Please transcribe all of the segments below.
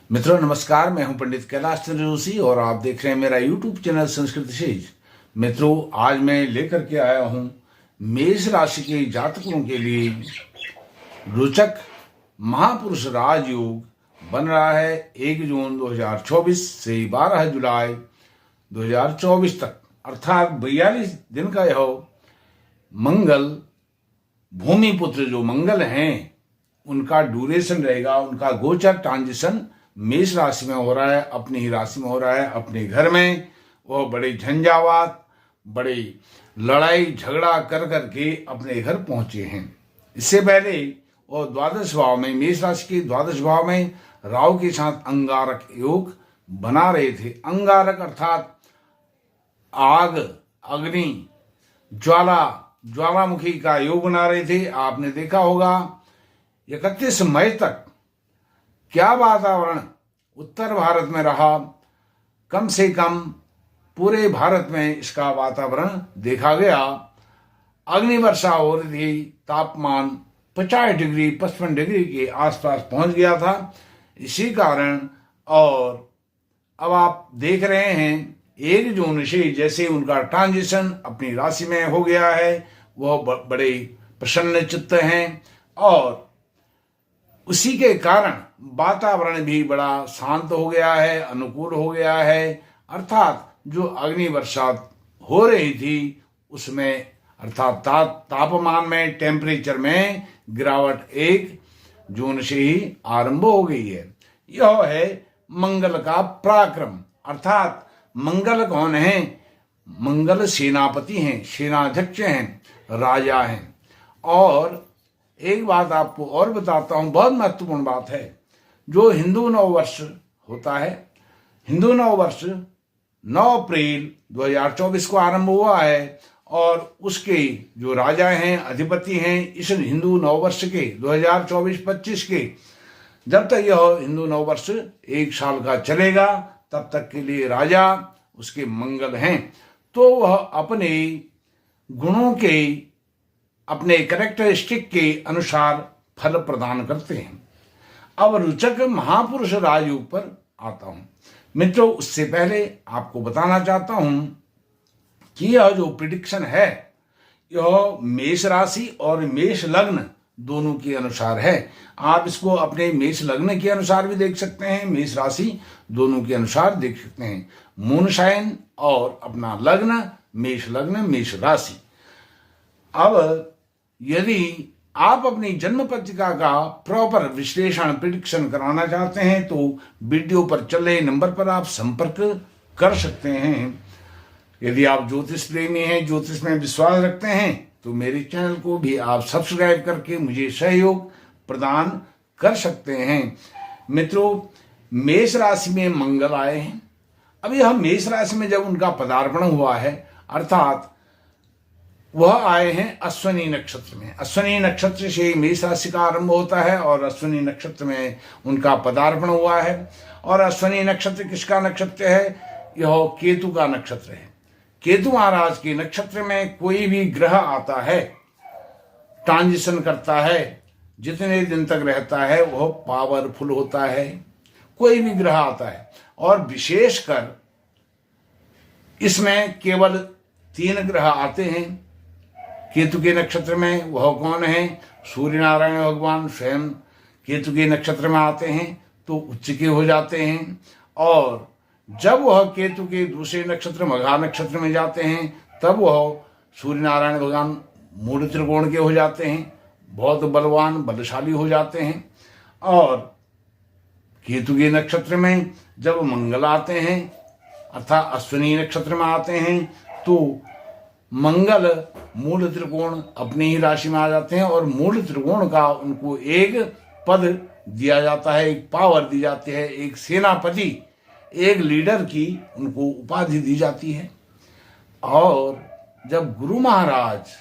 मित्रों नमस्कार, मैं हूं पंडित कैलाश चंद्र जोशी और आप देख रहे हैं मेरा यूट्यूब चैनल संस्कृत सेज। मित्रों, आज मैं लेकर के आया हूं मेष राशि के जातकों के लिए रोचक महापुरुष राजयोग बन रहा है 1 जून 2024 से 12 जुलाई 2024 तक, अर्थात 42 दिन का यह मंगल भूमिपुत्र जो मंगल हैं उनका ड्यूरेशन रहेगा। उनका गोचर ट्रांजिशन मेष राशि में हो रहा है, अपनी ही राशि में हो रहा है, अपने घर में। वो बड़े झंझावात, बड़े लड़ाई झगड़ा कर करके अपने घर पहुंचे हैं। इससे पहले वो द्वादश भाव में, मेष राशि के द्वादश भाव में राहु के साथ अंगारक योग बना रहे थे। अंगारक अर्थात आग, अग्नि, ज्वालामुखी का योग बना रहे थे। आपने देखा होगा 31 मई तक क्या वातावरण उत्तर भारत में रहा, कम से कम पूरे भारत में इसका वातावरण देखा गया। अग्नि वर्षा हो रही थी, तापमान 50 डिग्री 55 डिग्री के आसपास पहुंच गया था। इसी कारण और अब आप देख रहे हैं 1 जून से जैसे उनका ट्रांजिशन अपनी राशि में हो गया है, वह बड़े प्रसन्न चित्त हैं और उसी के कारण वातावरण भी बड़ा शांत हो गया है, अनुकूल हो गया है। अर्थात जो अग्नि वर्षा हो रही थी उसमें अर्थात तापमान में, टेम्परेचर में गिरावट 1 जून से ही आरंभ हो गई है। यह है मंगल का पराक्रम। अर्थात मंगल कौन है? मंगल सेनापति हैं, सेनाध्यक्ष हैं, राजा हैं। और एक बात आपको और बताता हूं, बहुत महत्वपूर्ण बात है। जो हिंदू नववर्ष होता है, हिंदू नववर्ष 9 अप्रैल 2024 को आरंभ हुआ है और उसके जो राजा हैं, अधिपति हैं, इस हिंदू नववर्ष के 2024-25 के जब तक यह हिंदू नववर्ष 1 साल का चलेगा तब तक के लिए राजा उसके मंगल हैं। तो वह अपने गुणों के, अपने कैरेक्टरिस्टिक के अनुसार फल प्रदान करते हैं। अब रोचक महापुरुष राजयोग पर आता हूं। मित्रों, उससे पहले आपको बताना चाहता हूं कि यह जो प्रिडिक्शन है यह मेष राशि और मेष लग्न दोनों के अनुसार है। आप इसको अपने मेष लग्न के अनुसार भी देख सकते हैं, मेष राशि दोनों के अनुसार देख सकते हैं। मून साइन और अपना लग्न, मेष लग्न, मेष राशि। अब यदि आप अपनी जन्म पत्रिका का प्रॉपर विश्लेषण, प्रिडिक्शन कराना चाहते हैं तो वीडियो पर चल रहे नंबर पर आप संपर्क कर सकते हैं। यदि आप ज्योतिष प्रेमी हैं, ज्योतिष में विश्वास रखते हैं तो मेरे चैनल को भी आप सब्सक्राइब करके मुझे सहयोग प्रदान कर सकते हैं। मित्रों, मेष राशि में मंगल आए हैं। अब यह मेष राशि में जब उनका पदार्पण हुआ है, अर्थात वह आए हैं अश्विनी नक्षत्र में। अश्विनी नक्षत्र से मेष राशि का आरंभ होता है और अश्विनी नक्षत्र में उनका पदार्पण हुआ है। और अश्विनी नक्षत्र किसका नक्षत्र है? यह केतु का नक्षत्र है। केतु महाराज के नक्षत्र में कोई भी ग्रह आता है, ट्रांजिशन करता है, जितने दिन तक रहता है वह पावरफुल होता है। कोई भी ग्रह आता है और विशेषकर इसमें केवल 3 ग्रह आते हैं केतु के नक्षत्र में। वह कौन है? सूर्य नारायण भगवान स्वयं केतु के नक्षत्र में आते हैं तो उच्च के हो जाते हैं। और जब वह केतु के दूसरे नक्षत्र मघा नक्षत्र में जाते हैं तब वह सूर्य नारायण भगवान मूल त्रिकोण के हो जाते हैं, बहुत बलवान, बलशाली हो जाते हैं। और केतु के नक्षत्र में जब मंगल आते हैं अर्थात अश्विनी नक्षत्र में आते हैं तो मंगल मूल त्रिकोण अपनी ही राशि में आ जाते हैं और मूल त्रिकोण का उनको एक पद दिया जाता है, एक पावर दी जाती है, एक सेनापति, एक लीडर की उनको उपाधि दी जाती है। और जब गुरु महाराज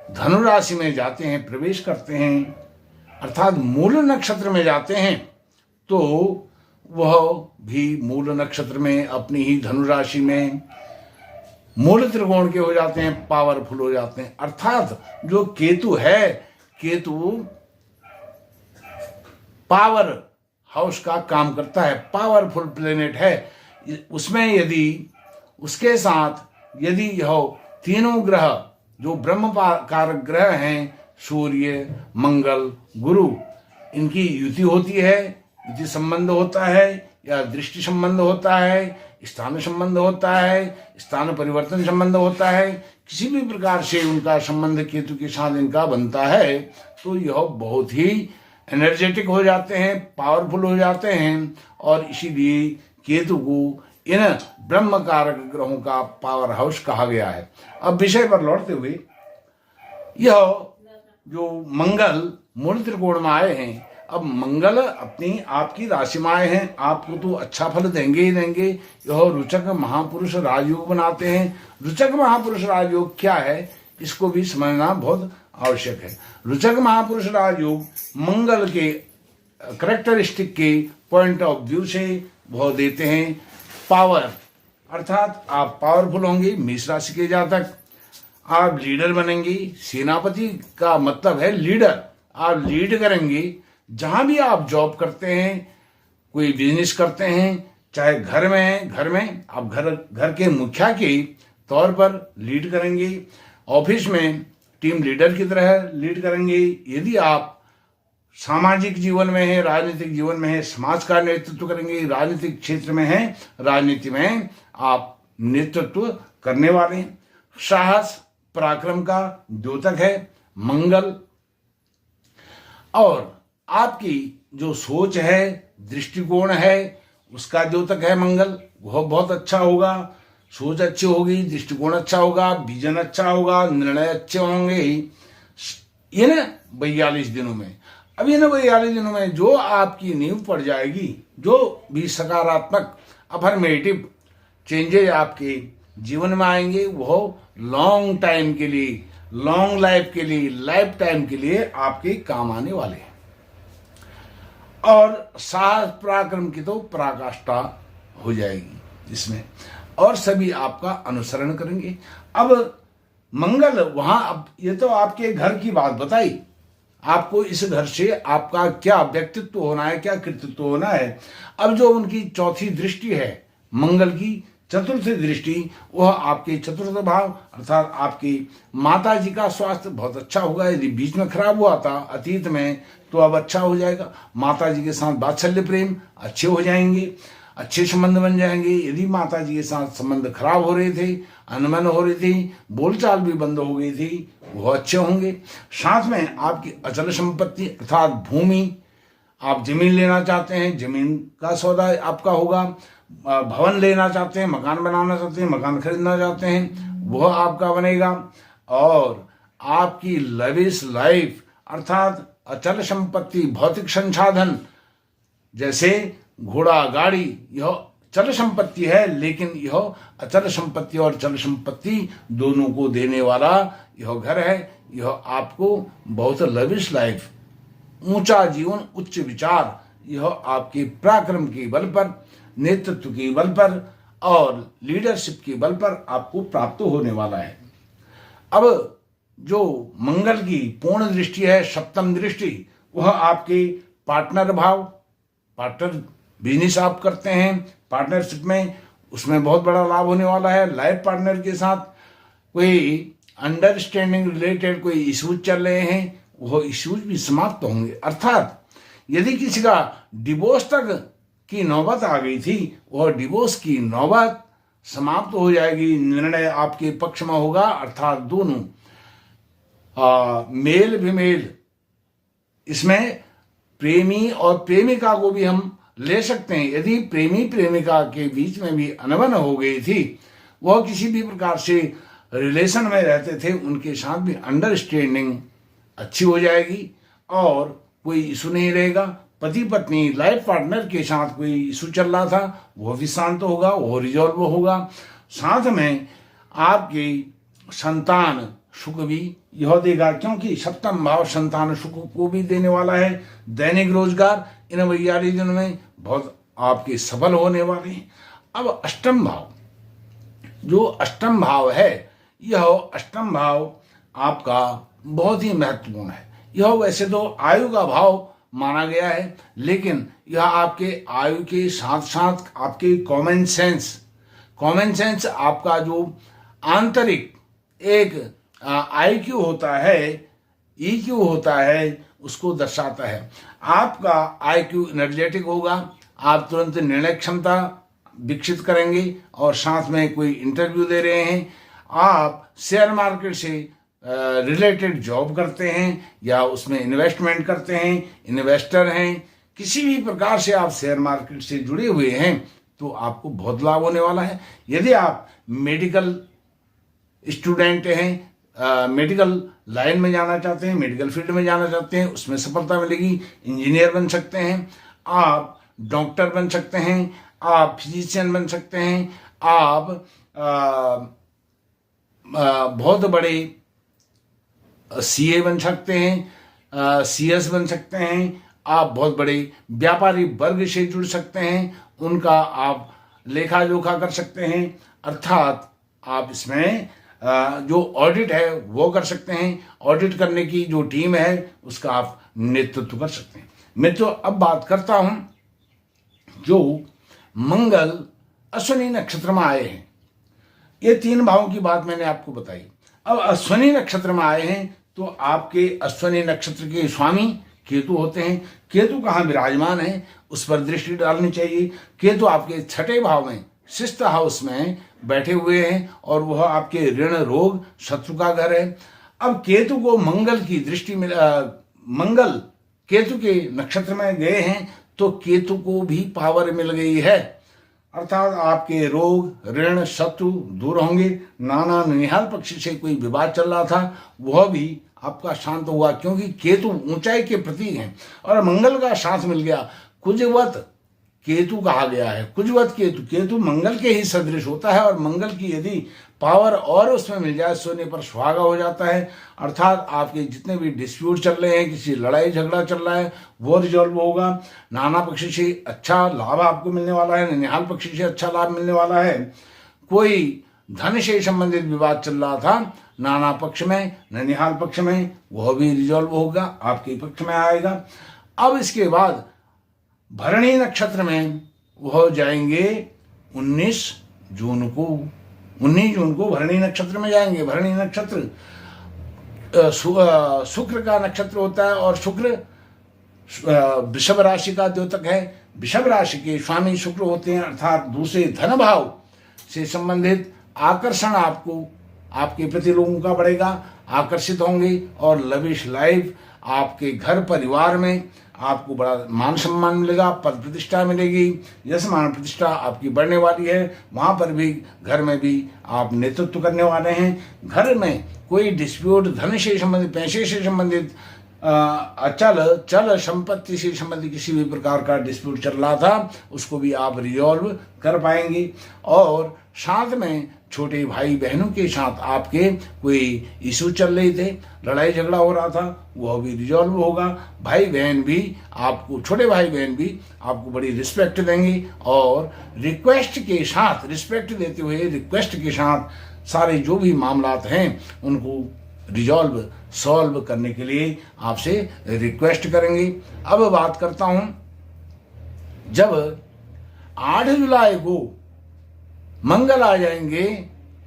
धनु राशि में जाते हैं, प्रवेश करते हैं, अर्थात मूल नक्षत्र में जाते हैं तो वह भी मूल नक्षत्र में अपनी ही धनु राशि में मूल त्रिकोण के हो जाते हैं, पावरफुल हो जाते हैं। अर्थात जो केतु है, केतु पावर हाउस का काम करता है, पावरफुल प्लेनेट है। उसमें यदि उसके साथ यदि यह तीनों ग्रह जो ब्रह्म कारक ग्रह हैं, सूर्य, मंगल, गुरु, इनकी युति होती है, युति संबंध होता है या दृष्टि संबंध होता है, स्थान संबंध होता है, स्थान परिवर्तन संबंध होता है, किसी भी प्रकार से उनका संबंध केतु के साथ इनका बनता है, तो यह बहुत ही एनर्जेटिक हो जाते हैं, पावरफुल हो जाते हैं। और इसीलिए केतु को इन ब्रह्म कारक ग्रहों का पावर हाउस कहा गया है। अब विषय पर लौटते हुए, यह जो मंगल मूल त्रिकोण में आए हैं, अब मंगल अपनी आपकी राशि में आए हैं, आपको तो अच्छा फल देंगे ही देंगे। यह रुचक महापुरुष राजयोग बनाते हैं। रुचक महापुरुष राजयोग क्या है, इसको भी समझना बहुत आवश्यक है। रुचक महापुरुष राजयोग मंगल के करेक्टरिस्टिक के पॉइंट ऑफ व्यू से वह देते हैं पावर, अर्थात आप पावरफुल होंगे। मेष राशि के जातक आप लीडर बनेंगे। सेनापति का मतलब है लीडर, आप लीड करेंगे। जहां भी आप जॉब करते हैं, कोई बिजनेस करते हैं, चाहे घर में है, घर में आप घर के मुखिया के तौर पर लीड करेंगे। ऑफिस में टीम लीडर की तरह लीड करेंगे। यदि आप सामाजिक जीवन में है, राजनीतिक जीवन में है, समाज का नेतृत्व करेंगे। राजनीतिक क्षेत्र में है, राजनीति में आप नेतृत्व करने वाले हैं। साहस पराक्रम का द्योतक है मंगल। और आपकी जो सोच है, दृष्टिकोण है, उसका द्योतक है मंगल। वह बहुत अच्छा होगा। सोच अच्छी होगी, दृष्टिकोण अच्छा होगा, विजन अच्छा होगा, निर्णय अच्छे होंगे इन 42 दिनों में। अब इन 42 दिनों में जो आपकी नींव पड़ जाएगी, जो भी सकारात्मक अफर्मेटिव चेंजेज आपके जीवन में आएंगे, वह लॉन्ग टाइम के लिए, लॉन्ग लाइफ के लिए, लाइफ टाइम के लिए आपके काम आने वाले हैं। और साहस पराक्रम की तो पराकाष्ठा हो जाएगी इसमें, और सभी आपका अनुसरण करेंगे। अब मंगल वहां, अब ये तो आपके घर की बात बताई, आपको इस घर से आपका क्या व्यक्तित्व होना है, क्या कृतित्व होना है। अब जो उनकी चौथी दृष्टि है, मंगल की चतुर्थ दृष्टि, वह आपके चतुर्थ भाव अर्थात आपकी माता जी का स्वास्थ्य बहुत अच्छा होगा। यदि बीच में खराब हुआ था अतीत में, तो अब अच्छा हो जाएगा। माता जी के साथ वात्सल्य प्रेम अच्छे हो जाएंगे, अच्छे संबंध बन जाएंगे। यदि माता जी के साथ संबंध खराब हो रहे थे, अनबन हो रही थी, बोलचाल भी बंद हो गई थी, वो अच्छे होंगे। साथ में आपकी अचल संपत्ति अर्थात भूमि, आप जमीन लेना चाहते हैं, जमीन का सौदा आपका होगा। भवन लेना चाहते हैं, मकान बनाना चाहते हैं, मकान खरीदना चाहते हैं, वह आपका बनेगा। और आपकी लविश लाइफ अर्थात अचल संपत्ति, भौतिक संसाधन जैसे घोड़ा, गाड़ी, यह चल संपत्ति है, लेकिन यह अचल संपत्ति और चल संपत्ति दोनों को देने वाला यह घर है। यह आपको बहुत लविश लाइफ, ऊंचा जीवन, उच्च विचार, यह आपके पराक्रम के बल पर, नेतृत्व के बल पर और लीडरशिप के बल पर आपको प्राप्त होने वाला है। अब जो मंगल की पूर्ण दृष्टि है, सप्तम दृष्टि, वह आपके पार्टनर भाव, पार्टनर बिजनेस आप करते हैं, पार्टनरशिप में, उसमें बहुत बड़ा लाभ होने वाला है। लाइफ पार्टनर के साथ कोई अंडरस्टैंडिंग रिलेटेड कोई इश्यूज चल रहे हैं, वह इश्यूज भी समाप्त होंगे। अर्थात यदि किसी का डिवोर्स तक की नौबत आ गई थी, वह डिवोर्स की नौबत समाप्त हो जाएगी। निर्णय आपके पक्ष में होगा, अर्थात दोनों मेल फीमेल, इसमें प्रेमी और प्रेमिका को भी हम ले सकते हैं। यदि प्रेमी प्रेमिका के बीच में भी अनबन हो गई थी, वह किसी भी प्रकार से रिलेशन में रहते थे, उनके साथ भी अंडरस्टैंडिंग अच्छी हो जाएगी और कोई इशू नहीं रहेगा। पति पत्नी लाइफ पार्टनर के साथ कोई इशू चल रहा था, वह भी शांत होगा, वह रिजॉल्व होगा। साथ में आपकी संतान सुख भी यह देगा, क्योंकि सप्तम भाव संतान सुख को भी देने वाला है। दैनिक रोजगार इन 42 दिनों में बहुत आपके सफल होने वाले हैं। अब अष्टम भाव, जो अष्टम भाव है, यह अष्टम भाव आपका बहुत ही महत्वपूर्ण है। यह वैसे तो आयु का भाव माना गया है, लेकिन यह आपके आयु के साथ साथ आपके कॉमन सेंस आपका जो आंतरिक एक IQ होता है, EQ होता है, उसको दर्शाता है। आपका IQ एनर्जेटिक होगा, आप तुरंत निर्णय क्षमता विकसित करेंगे, और साथ में कोई इंटरव्यू दे रहे हैं, आप शेयर मार्केट से रिलेटेड जॉब करते हैं या उसमें इन्वेस्टमेंट करते हैं, इन्वेस्टर हैं, किसी भी प्रकार से आप शेयर मार्केट से जुड़े हुए हैं, तो आपको बहुत लाभ होने वाला है। यदि आप मेडिकल स्टूडेंट हैं, मेडिकल लाइन में जाना चाहते हैं, मेडिकल फील्ड में जाना चाहते हैं, उसमें सफलता मिलेगी। इंजीनियर बन सकते हैं, आप डॉक्टर बन सकते हैं, आप फिजिशियन बन सकते हैं, आप बहुत बड़े CA बन सकते हैं, CS बन सकते हैं, आप बहुत बड़े व्यापारी वर्ग से जुड़ सकते हैं, उनका आप लेखा जोखा कर सकते हैं, अर्थात आप इसमें जो ऑडिट है वो कर सकते हैं। ऑडिट करने की जो टीम है उसका आप नेतृत्व कर सकते हैं। मित्रों, अब बात करता हूं जो मंगल अश्विनी नक्षत्र में आए हैं। ये 3 भावों की बात मैंने आपको बताई। अब अश्विनी नक्षत्र में आए हैं तो आपके अश्विनी नक्षत्र के स्वामी केतु होते हैं। केतु कहाँ विराजमान है उस पर दृष्टि डालनी चाहिए। केतु आपके 6ठे भाव में, 6th हाउस में बैठे हुए हैं, और वह आपके ऋण रोग शत्रु का घर है। अब केतु को मंगल की दृष्टि में, मंगल केतु के नक्षत्र में गए हैं तो केतु को भी पावर मिल गई है, अर्थात आपके रोग ऋण शत्रु दूर होंगे। नाना निहाल पक्ष से कोई विवाद चल रहा था वह भी आपका शांत हुआ, क्योंकि केतु ऊंचाई के प्रतीक हैं और मंगल का साथ मिल गया। कुजवत केतु कहा गया है, कुजवत केतु मंगल के ही सदृश होता है, और मंगल की यदि पावर और उसमें मिल जाए, सोने पर सुहागा हो जाता है। अर्थात आपके जितने भी डिस्प्यूट चल रहे हैं, किसी लड़ाई झगड़ा चल रहा है, वो रिजॉल्व होगा। नाना पक्ष से अच्छा लाभ आपको मिलने वाला है, निहाल पक्ष से अच्छा लाभ मिलने वाला है। कोई धन से संबंधित विवाद चल रहा था नाना पक्ष में, ननिहाल पक्ष में, वह भी रिजॉल्व होगा, आपके पक्ष में आएगा। अब इसके बाद भरणी नक्षत्र में वह जाएंगे 19 जून को भरणी नक्षत्र में जाएंगे। भरणी नक्षत्र शुक्र का नक्षत्र होता है, और शुक्र वृषभ राशि का द्योतक है। वृषभ राशि के स्वामी शुक्र होते हैं, अर्थात दूसरे धन भाव से संबंधित आकर्षण आपको आपके प्रति लोगों का बढ़ेगा, आकर्षित होंगे, और लविश लाइफ आपके घर परिवार में आपको बड़ा मान सम्मान मिलेगा, पद प्रतिष्ठा मिलेगी, यश मान प्रतिष्ठा आपकी बढ़ने वाली है। वहाँ पर भी घर में भी आप नेतृत्व करने वाले हैं। घर में कोई डिस्प्यूट, धन से संबंधित, पैसे से संबंधित, अचल चल संपत्ति से संबंधित किसी भी प्रकार का डिस्प्यूट चल रहा था, उसको भी आप रिजॉल्व कर पाएंगे। और साथ में छोटे भाई बहनों के साथ आपके कोई इशू चल रहे थे, लड़ाई झगड़ा हो रहा था, वह भी रिजॉल्व होगा। भाई बहन भी आपको, छोटे भाई बहन भी आपको बड़ी रिस्पेक्ट देंगे, और रिक्वेस्ट के साथ, रिस्पेक्ट देते हुए रिक्वेस्ट के साथ सारे जो भी मामलात हैं उनको रिजॉल्व सॉल्व करने के लिए आपसे रिक्वेस्ट करेंगे। अब बात करता हूं, जब 8 जुलाई को मंगल आ जाएंगे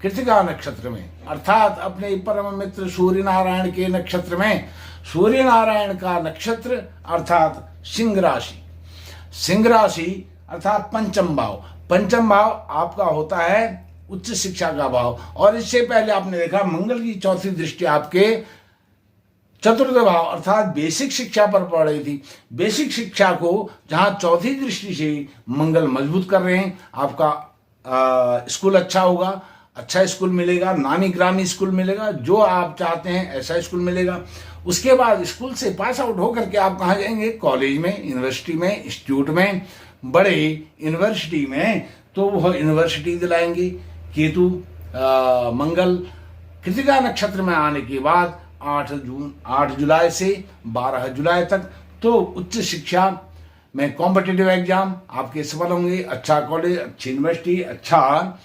कृतिका नक्षत्र में, अर्थात अपने परम मित्र सूर्य नारायण के नक्षत्र में। सूर्य नारायण का नक्षत्र अर्थात सिंह राशि, सिंह राशि अर्थात पंचम भाव आपका होता है उच्च शिक्षा का भाव। और इससे पहले आपने देखा मंगल की 4थी दृष्टि आपके 4th भाव अर्थात बेसिक शिक्षा पर पड़ रही थी। बेसिक शिक्षा को जहां 4थी दृष्टि से मंगल मजबूत कर रहे हैं, आपका स्कूल अच्छा होगा, अच्छा स्कूल मिलेगा, नामी ग्रामी स्कूल मिलेगा, जो आप चाहते हैं ऐसा स्कूल मिलेगा। उसके बाद स्कूल से पास आउट होकर के आप कहाँ जाएंगे? कॉलेज में, यूनिवर्सिटी में, इंस्टीट्यूट में, बड़े यूनिवर्सिटी में, तो वह यूनिवर्सिटी दिलाएंगे। केतु मंगल कृतिका नक्षत्र में आने के बाद 8 जुलाई से 12 जुलाई तक तो उच्च शिक्षा में कॉम्पिटिटिव एग्जाम आपके सफल होंगे। अच्छा कॉलेज, अच्छी यूनिवर्सिटी, अच्छा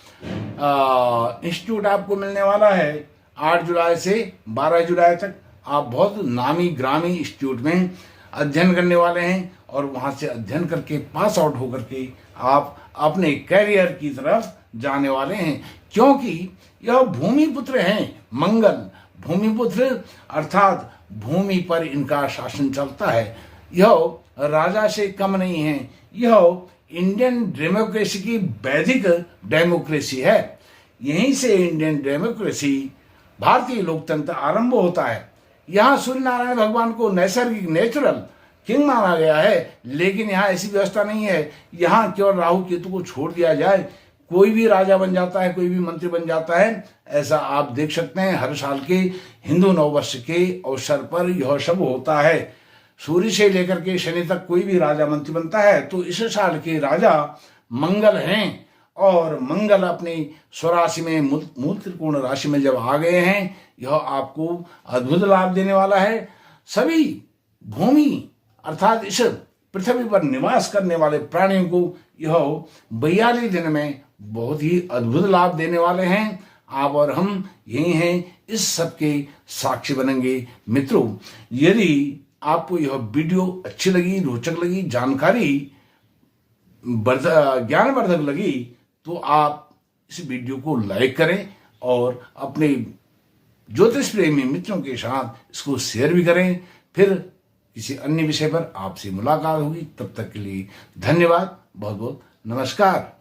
इंस्टीट्यूट आपको मिलने वाला है। 8 जुलाई से 12 जुलाई तक आप बहुत नामी ग्रामी इंस्टीट्यूट में अध्ययन करने वाले हैं और वहाँ से अध्ययन करके पास आउट होकर के आप अपने कैरियर की तरफ जाने वाले हैं, क्योंकि यह भूमिपुत्र हैं। मंगल भूमिपुत्र अर्थात भूमि पर इनका शासन चलता है। यह राजा से कम नहीं है, यह इंडियन डेमोक्रेसी की वैदिक डेमोक्रेसी है। यहीं से इंडियन डेमोक्रेसी, भारतीय लोकतंत्र आरंभ होता है। यहाँ सूर्य नारायण भगवान को नैसर्गिक नेचुरल किंग माना गया है, लेकिन यहाँ ऐसी व्यवस्था नहीं है। यहाँ केवल राहु केतु को छोड़ दिया जाए, कोई भी राजा बन जाता है, कोई भी मंत्री बन जाता है। ऐसा आप देख सकते हैं हर साल के हिंदू नववर्ष के अवसर पर यह सब होता है। सूर्य से लेकर के शनि तक कोई भी राजा मंत्री बनता है तो इस साल के राजा मंगल हैं, और मंगल अपनी स्वराशि में मूल त्रिकोण राशि में जब आ गए हैं, यह आपको अद्भुत लाभ देने वाला है। सभी भूमि अर्थात इस पृथ्वी पर निवास करने वाले प्राणियों को यह 42 दिन में बहुत ही अद्भुत लाभ देने वाले हैं। आप और हम यही हैं, इस सब के साक्षी बनेंगे। मित्रों, यदि आपको यह वीडियो अच्छी लगी, रोचक लगी, जानकारी ज्ञानवर्धक लगी, तो आप इस वीडियो को लाइक करें और अपने ज्योतिष प्रेमी मित्रों के साथ इसको शेयर भी करें। फिर किसी अन्य विषय पर आपसे मुलाकात होगी। तब तक के लिए धन्यवाद, बहुत बहुत नमस्कार।